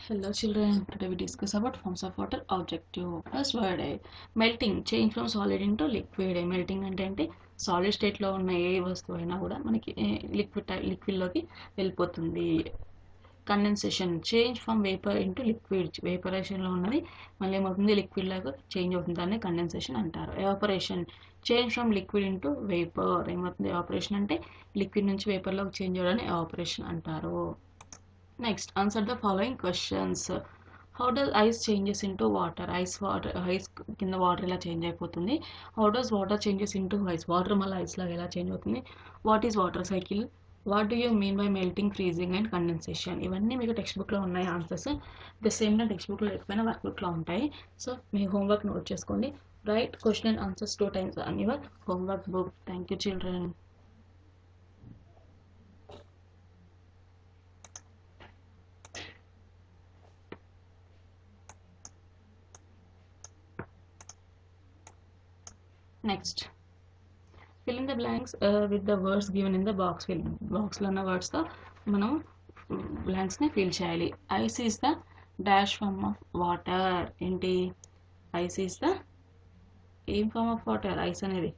Hello children, today we discuss about forms of water objective. First word melting, change from solid into liquid. Melting అంటే solid state లో ఉన్న ఏ వస్తువు అయినా కూడా మనకి లిక్విడ్ లోకి వెళ్ళిపోతుంది. Condensation, change from vapour into liquid. Evaporation లో ఉన్నది మళ్ళీ ఏమవుతుంది లిక్విడ్ లాగా చేంజ్ అవుతుంది, దాన్ని కండెన్సేషన్ అంటారు. Evaporation, change from liquid into vapour. ఏమవుతుంది ఎవాపరేషన్ అంటే లిక్విడ్ నుంచి వేపర్ లోకి చేంజ్ అవ్వడాన్ని ఎవాపరేషన్ అంటారు. Next, answer the following questions. How does ice changes into water? Ice కింద వాటర్ ఎలా చేంజ్ అయిపోతుంది. How does water changes into ice? Water మళ్ళీ ఐస్ లాగా ఎలా చేంజ్ అవుతుంది. What is water cycle? What do you mean by melting, freezing and condensation? ఇవన్నీ మీకు text బుక్లో ఉన్నాయి ఆన్సర్స్. ద సేమ్ టెక్స్ట్ బుక్లో లేకపోయినా వర్క్ బుక్లో ఉంటాయి. సో మీ హోంవర్క్ నోట్ చేసుకోండి. Right question and answers 2 times on your homework book. Thank you children. Next, fill in the blanks with the words given in the box. Box లో ఉన్న words తో మనం blanks ని fill చేయాలి. Ice is the dash form of water. ఏంటి ice is the ఏం form of water? Ice అనేది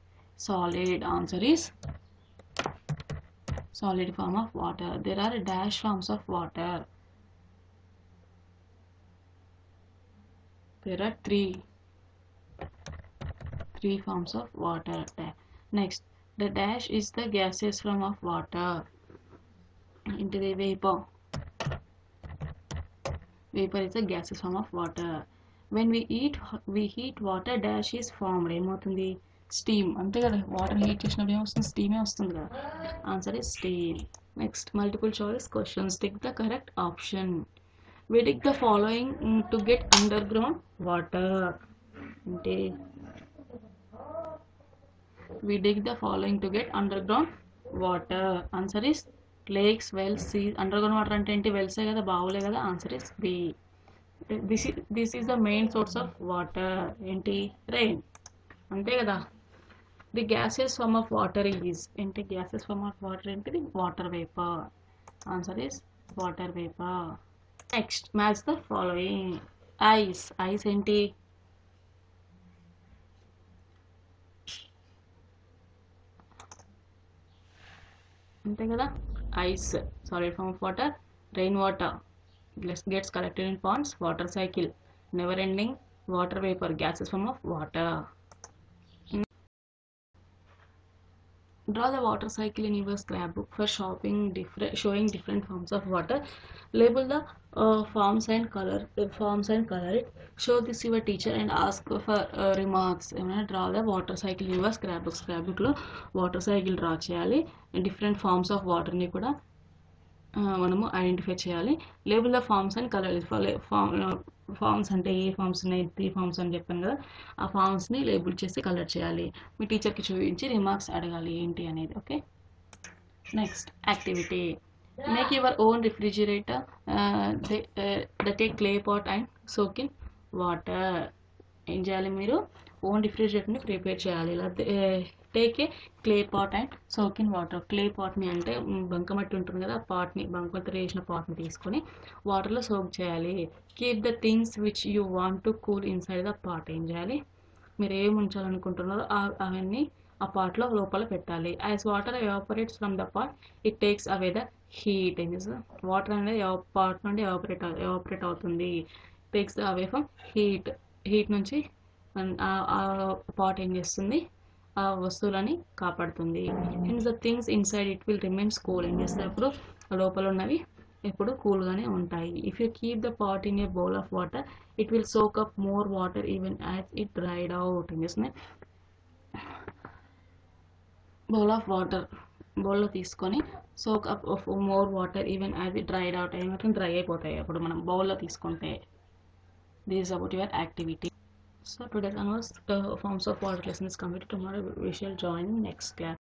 solid. Answer is solid form of water. There are dash forms of water. There are three forms of water. Next, the dash is the gaseous form of water. Into the vapor. Vapor is the gaseous form of water. When we heat water, dash is formed. ఏమవుతుంది steam. అంతే కదా, water heat చేసినప్పుడు ఏమొస్తుంది, స్టీమే వస్తుంది కదా. Answer is steam. Next, multiple choice questions. Take the correct option. We dig the following to get underground water. అంటే we dig the following to get underground water. Answer is lakes, wells, seas. Underground water అంటే ఏంటి, wells కదా, బావులే కదా. Answer is B. This is the main source of water. ఏంటి rain. అంతే కదా. The gaseous form of water is ఏంటి, gaseous form of water ఏంటిది, water vapor. Answer is water vapor. Next, match the following. Ice ఏంటి, అంతే కదా. Ice solid form of water. Rain water gets collected in ponds. Water cycle, never ending. Water vapor, gaseous form of water. Draw the water cycle in your scrapbook for showing different forms of water. Label the forms and color it. Show this your teacher and ask for remarks. Draw the water cycle in your scrapbook లో water cycle draw చేయాలి. Different forms of వాటర్ని కూడా మనము identify చేయాలి. Label the forms and colour. Forms అంటే ఏ forms ఉన్నాయి, 3 forms అని చెప్పాను కదా. ఆ ఫార్మ్స్ని లేబుల్ చేసి కలర్ చేయాలి. మీ టీచర్కి చూపించి రిమార్క్స్ అడగాలి ఏంటి అనేది. Okay. Next, activity. Make your own refrigerator. The take clay pot and soak in water. ఏం చేయాలి, మీరు ఓన్ రిఫ్రిజిరేటర్ని ప్రిపేర్ చేయాలి. ఇలా take a clay pot and soak in water. Clay పాట్ని అంటే బంకమట్టి ఉంటుంది కదా, పాట్ని బంకమట్టి వేసిన పాట్ని తీసుకొని వాటర్లో సోక్ చేయాలి. Keep the things which you want to cool inside the pot. ఏం చేయాలి, మీరు ఏం ఉంచాలనుకుంటున్నారో అవన్నీ ఆ పాట్లో లోపల పెట్టాలి. As water evaporates from the pot, it takes away the heat. ఏం చేస్తుంది, వాటర్ అనేది పాట్ నుండి ఎవాపరేట్ అవుతుంది. టేక్స్ అవే ఫ్రమ్ హీట్ నుంచి ఆ పాట్ ఏం చేస్తుంది, ఆ వస్తువులని కాపాడుతుంది. In the things inside it will remains cool. ఏం చేసేటప్పుడు లోపల ఉన్నవి ఎప్పుడు కూల్గానే ఉంటాయి. If you keep the pot in a bowl of water, it will soak up more water even as it dried out. ఏం చేస్తుంది, బౌల్లో తీసుకొని soak up of more water even as it dried out. ఏమైనా dry అయిపోతాయి అప్పుడు మనం బౌల్లో తీసుకుంటే. This is about your activity. So today's onwards forms of water lesson is completed. Tomorrow we shall join next class.